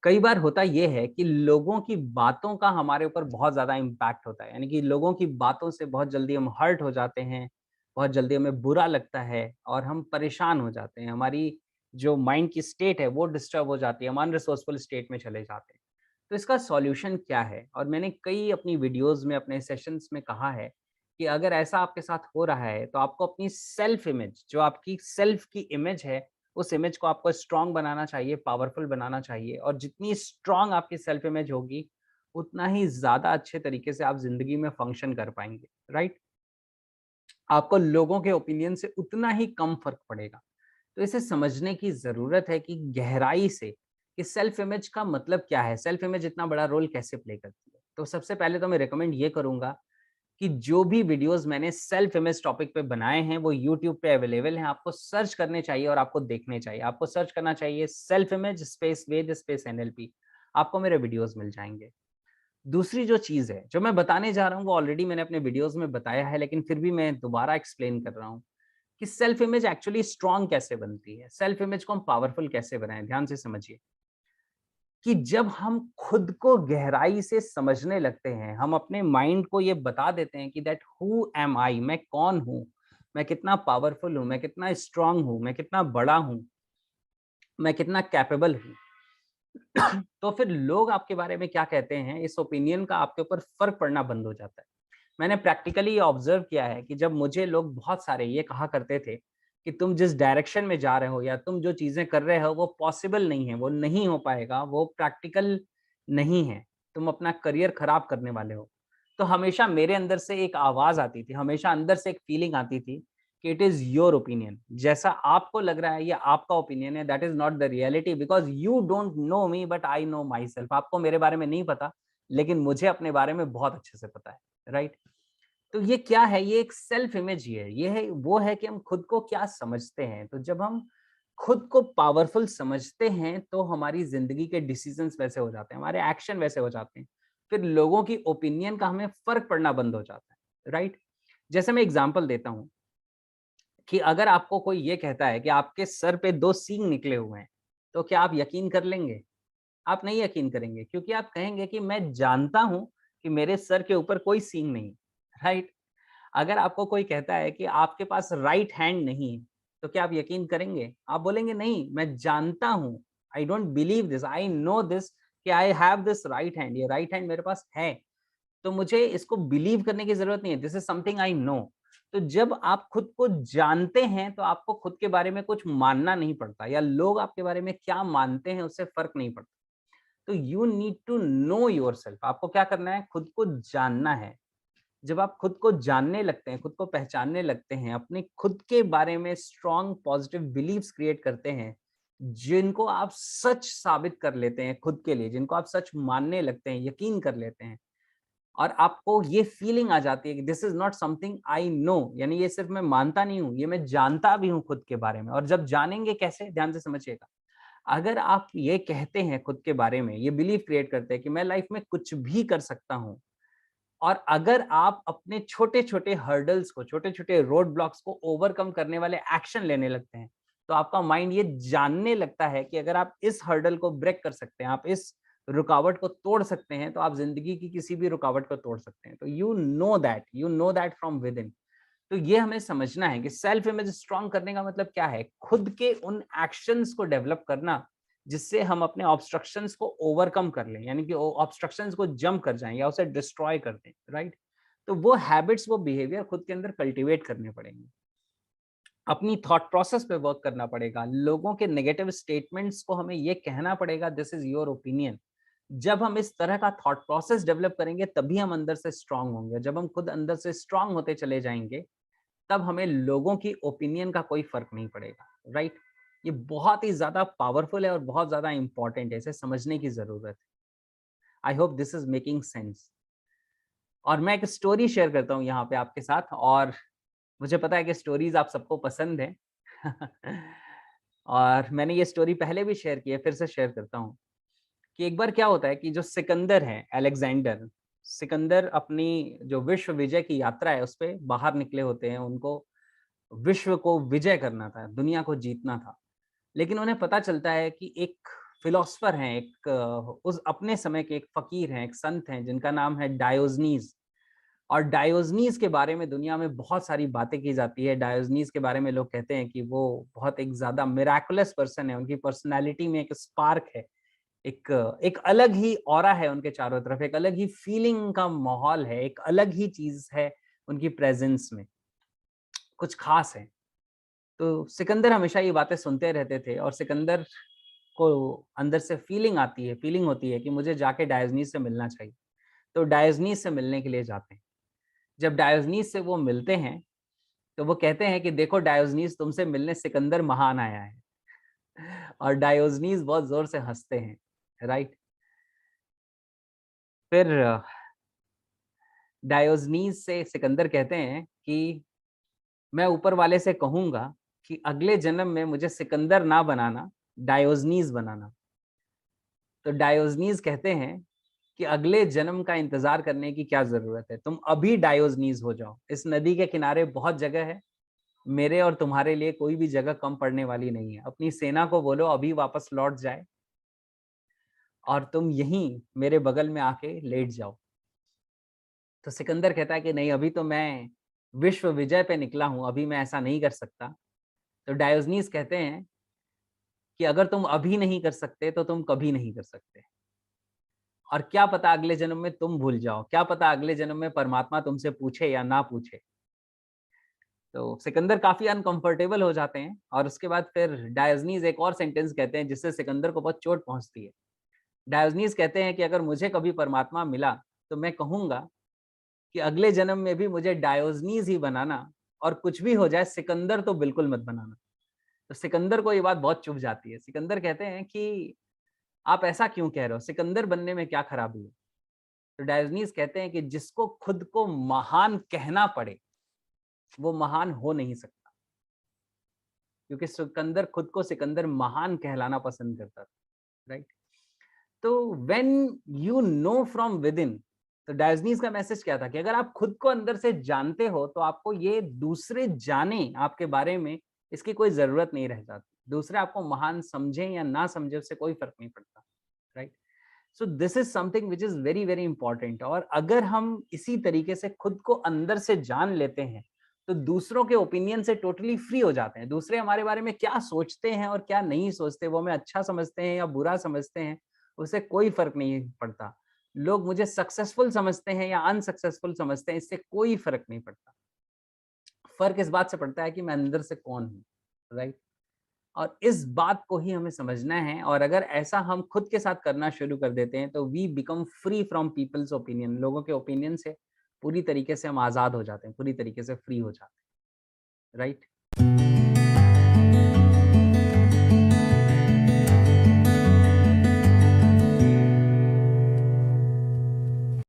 कई बार होता ये है कि लोगों की बातों का हमारे ऊपर बहुत ज़्यादा इम्पैक्ट होता है। यानी कि लोगों की बातों से बहुत जल्दी हम हर्ट हो जाते हैं, बहुत जल्दी हमें बुरा लगता है और हम परेशान हो जाते हैं। हमारी जो माइंड की स्टेट है वो डिस्टर्ब हो जाती है, हम अनरिसोर्सफुल स्टेट में चले जाते हैं। तो इसका सॉल्यूशन क्या है? और मैंने कई अपनी वीडियोज़ में, अपने सेशंस में कहा है कि अगर ऐसा आपके साथ हो रहा है तो आपको अपनी सेल्फ इमेज, जो आपकी सेल्फ की इमेज है, उस इमेज को आपको स्ट्रॉन्ग बनाना चाहिए, पावरफुल बनाना चाहिए और जितनी स्ट्रॉन्ग आपकी सेल्फ इमेज होगी, उतना ही ज़्यादा अच्छे तरीके से आप ज़िंदगी में फंक्शन कर पाएँगे, राइट? आपको लोगों के ओपिनियन से उतना ही कम फ़र्क पड़ेगा। तो इसे समझने की ज़रूरत है कि गहराई से कि सेल्फ इमेज का मतलब क्या है? सेल्फ इमेज इतना बड़ा रोल कैसे प्ले करती है? तो सबसे पहले तो मैं रिकमेंड ये करूँगा कि जो भी वीडियोज़ मैंने सेल्फ इमेज टॉपिक पे बनाए हैं, वो यूट्यूब पे अवेलेबल हैं। आपको सर्च करने चाहिए और आपको देखने चाहिए। आपको सर्च करना चाहिए सेल्फ इमेज स्पेस वेद स्पेस एनएलपी। आपको मेरे वीडियोज़ मिल जाएँगे। दूसरी जो चीज़ है, जो मैं बताने जा रहा हूँ, वो ऑलरेडी मैंने अपने वीडियोज़ में बताया है, लेकिन फिर भी मैं दोबारा एक्सप्लेन कर रहा हूँ कि सेल्फ इमेज एक्चुअली स्ट्रॉन्ग कैसे बनती है? सेल्फ इमेज को हम पावरफुल कैसे बनाएँ? ध्यान से समझिए। कि जब हम खुद को गहराई से समझने लगते हैं, हम अपने माइंड को ये बता देते हैं कि दैट हू एम आई, मैं कौन हूँ? मैं कितना पावरफुल हूँ? मैं कितना स्ट्रॉन्ग हूँ? मैं कितना बड़ा हूँ? मैं कितना कैपेबल हूँ? तो फिर लोग आपके बारे में क्या कहते हैं, इस ओपिनियन का आपके ऊपर फ़र्क पड़ना बंद हो जाता है। मैंने प्रैक्टिकली ये ऑब्ज़र्व किया है कि जब मुझे लोग बहुत सारे ये कहा करते थे कि तुम जिस डायरेक्शन में जा रहे हो या तुम जो चीज़ें कर रहे हो वो पॉसिबल नहीं है, वो नहीं हो पाएगा, वो प्रैक्टिकल नहीं है, तुम अपना करियर खराब करने वाले हो। तो हमेशा मेरे अंदर से एक आवाज़ आती थी, हमेशा अंदर से एक फीलिंग आती थी कि इट इज़ योर ओपिनियन। जैसा आपको लग रहा है ये आपका ओपिनियन है, that is not the reality because you don't know me but I know my self. आपको मेरे बारे में नहीं पता, लेकिन मुझे अपने बारे में बहुत अच्छे से पता है, राइट? तो ये क्या है? ये एक सेल्फ इमेज ही है। ये है वो है कि हम खुद को क्या समझते हैं। तो जब हम खुद को पावरफुल समझते हैं, तो हमारी ज़िंदगी के डिसीज़न्स वैसे हो जाते हैं, हमारे एक्शन वैसे हो जाते हैं। फिर लोगों की ओपिनियन का हमें फ़र्क पड़ना बंद हो जाता है, राइट? जैसे मैं एग्ज़ाम्पल देता हूँ कि अगर आपको कोई ये कहता है कि आपके सर पे 2 सींग निकले हुए हैं, तो क्या आप यकीन कर लेंगे? आप नहीं यकीन करेंगे क्योंकि आप कहेंगे कि मैं जानता हूँ कि मेरे सर के ऊपर कोई सींग नहीं, राइट? अगर आपको कोई कहता है कि आपके पास राइट हैंड नहीं है, तो क्या आप यकीन करेंगे? आप बोलेंगे नहीं, मैं जानता हूँ, I don't believe this, I know this कि I have this right hand, ये राइट हैंड मेरे पास है। तो मुझे इसको बिलीव करने की ज़रूरत नहीं है, this is something I know. तो जब आप खुद को जानते हैं, तो आपको खुद के बारे में कुछ मानना नहीं पड़ता या लोग आपके बारे में क्या मानते हैं, उससे फ़र्क नहीं पड़ता। तो you need to know yourself, आपको क्या करना है? खुद को जानना है। जब आप खुद को जानने लगते हैं, खुद को पहचानने लगते हैं, अपने खुद के बारे में स्ट्रॉन्ग पॉजिटिव बिलीव्स क्रिएट करते हैं, जिनको आप सच साबित कर लेते हैं खुद के लिए, जिनको आप सच मानने लगते हैं, यकीन कर लेते हैं और आपको ये फीलिंग आ जाती है कि this is not something I know, यानी ये सिर्फ मैं मानता नहीं हूँ, ये मैं जानता भी हूँ खुद के बारे में। और जब जानेंगे कैसे? ध्यान से समझिएगा। अगर आप ये कहते हैं खुद के बारे में, ये बिलीव क्रिएट करते हैं कि मैं लाइफ में कुछ भी कर सकता हूँ और अगर आप अपने छोटे-छोटे हर्डल्स को, छोटे-छोटे रोड ब्लॉक्स को ओवरकम करने वाले एक्शन लेने लगते हैं, तो आपका माइंड ये जानने लगता है कि अगर आप इस हर्डल को ब्रेक कर सकते हैं, आप इस रुकावट को तोड़ सकते हैं, तो आप ज़िंदगी की किसी भी रुकावट को तोड़ सकते हैं। तो you know that from within. तो ये हमें समझना है कि सेल्फ इमेज स्ट्रॉन्ग करने का मतलब क्या है? खुद के उन एक्शंस को डेवलप करना, जिससे हम अपने ऑब्स्ट्रक्शंस को ओवरकम कर लें, यानी कि ऑब्स्ट्रक्शंस को जंप कर जाएँ या उसे डिस्ट्रॉय कर दें, राइट? तो वो हैबिट्स, वो बिहेवियर खुद के अंदर कल्टीवेट करने पड़ेंगे। अपनी थॉट प्रोसेस पे वर्क करना पड़ेगा। लोगों के नेगेटिव स्टेटमेंट्स को हमें ये कहना पड़ेगा दिस इज़ योर ओपिनियन। जब हम इस तरह का थॉट प्रोसेस डेवलप करेंगे, तभी हम अंदर से स्ट्रॉन्ग होंगे। जब हम खुद अंदर से स्ट्रॉन्ग होते चले जाएँगे, तब हमें लोगों की ओपिनियन का कोई फ़र्क नहीं पड़ेगा, राइट? ये बहुत ही ज़्यादा पावरफुल है और बहुत ज़्यादा इम्पोर्टेंट है, इसे समझने की ज़रूरत है। I hope this is making sense. और मैं एक स्टोरी शेयर करता हूँ यहाँ पे आपके साथ और मुझे पता है कि स्टोरीज़ आप सबको पसंद हैं। और मैंने ये स्टोरी पहले भी शेयर की है, फिर से शेयर करता हूँ कि एक बार क्या होता है कि जो सिकंदर है, अलेक्जेंडर, सिकंदर अपनी जो विश्व विजय की यात्रा है, उसपे बाहर निकले होते हैं। उनको विश्व को विजय करना था, दुनिया को जीतना था। लेकिन उन्हें पता चलता है कि एक फिलोसफर हैं, एक उस अपने समय के एक फ़कीर हैं, एक संत हैं जिनका नाम है डायोजनीज़। और डायोजनीज़ के बारे में दुनिया में बहुत सारी बातें की जाती है। डायोजनीज़ के बारे में लोग कहते हैं कि वो बहुत एक ज़्यादा मिरेकुलस पर्सन है, उनकी पर्सनैलिटी में एक स्पार्क है, एक एक अलग ही ऑरा है उनके चारों तरफ, एक अलग ही फीलिंग का माहौल है, एक अलग ही चीज़ है उनकी प्रेज़ेंस में, कुछ ख़ास है। तो सिकंदर हमेशा ये बातें सुनते रहते थे और सिकंदर को अंदर से फीलिंग होती है कि मुझे जाके डायोजनीज़ से मिलना चाहिए। तो डायोजनीज़ से मिलने के लिए जाते हैं। जब डायोजनीज़ से वो मिलते हैं, तो वो कहते हैं कि देखो डायोजनीज़, तुमसे मिलने सिकंदर महान आया है। और डायोजनीज़ बहुत ज़ोर से हँसते हैं, राइट? फिर डायोजनीज़ से सिकंदर कहते हैं कि मैं ऊपर वाले से कहूँगा कि अगले जन्म में मुझे सिकंदर ना बनाना, डायोजनीज़ बनाना। तो डायोजनीज़ कहते हैं कि अगले जन्म का इंतज़ार करने की क्या ज़रूरत है? तुम अभी डायोजनीज़ हो जाओ। इस नदी के किनारे बहुत जगह है, मेरे और तुम्हारे लिए कोई भी जगह कम पड़ने वाली नहीं है। अपनी सेना को बोलो अभी वापस लौट जाए और तुम यहीं मेरे बगल में आके लेट जाओ। तो सिकंदर कहता है कि नहीं, अभी तो मैं विश्व विजय पे निकला हूँ, अभी मैं ऐसा नहीं कर सकता। तो डायोजनीज़ कहते हैं कि अगर तुम अभी नहीं कर सकते तो तुम कभी नहीं कर सकते। और क्या पता अगले जन्म में तुम भूल जाओ, क्या पता अगले जन्म में परमात्मा तुमसे पूछे या ना पूछे। तो सिकंदर काफ़ी अनकंफर्टेबल हो जाते हैं और उसके बाद फिर डायोजनीज़ एक और सेंटेंस कहते हैं जिससे सिकंदर को बहुत चोट पहुँचती है। डायोजनीज़ कहते हैं कि अगर मुझे कभी परमात्मा मिला, तो मैं कहूँगा कि अगले जन्म में भी मुझे डायोजनीज़ ही बनाना और कुछ भी हो जाए सिकंदर तो बिल्कुल मत बनाना। तो सिकंदर को ये बात बहुत चुभ जाती है। सिकंदर कहते हैं कि आप ऐसा क्यों कह रहे हो? सिकंदर बनने में क्या खराबी है? तो डायोजनीज़ कहते हैं कि जिसको खुद को महान कहना पड़े, वो महान हो नहीं सकता। क्योंकि सिकंदर खुद को सिकंदर महान कहलाना पसंद करता था, राइट? तो when you know from within, तो डायोजनीज़ का मैसेज क्या था कि अगर आप खुद को अंदर से जानते हो, तो आपको ये दूसरे जाने आपके बारे में, इसकी कोई ज़रूरत नहीं रह जाती। दूसरे आपको महान समझें या ना समझें, उससे कोई फ़र्क नहीं पड़ता, right? So this is something which is very very important. और अगर हम इसी तरीके से खुद को अंदर से जान लेते हैं, तो दूसरों के ओपिनियन से टोटली फ्री हो जाते हैं। दूसरे हमारे बारे में क्या सोचते हैं और क्या नहीं सोचते, वो हमें अच्छा समझते हैं या बुरा समझते हैं, उससे कोई फर्क नहीं पड़ता। लोग मुझे सक्सेसफुल समझते हैं या अनसक्सेसफुल समझते हैं, इससे कोई फर्क नहीं पड़ता। फर्क इस बात से पड़ता है कि मैं अंदर से कौन हूँ, राइट? और इस बात को ही हमें समझना है। और अगर ऐसा हम खुद के साथ करना शुरू कर देते हैं, तो we become free from people's opinion. लोगों के ओपिनियन से पूरी तरीके से हम आज़ाद हो जाते हैं, पूरी तरीके से फ्री हो जाते हैं, राइट?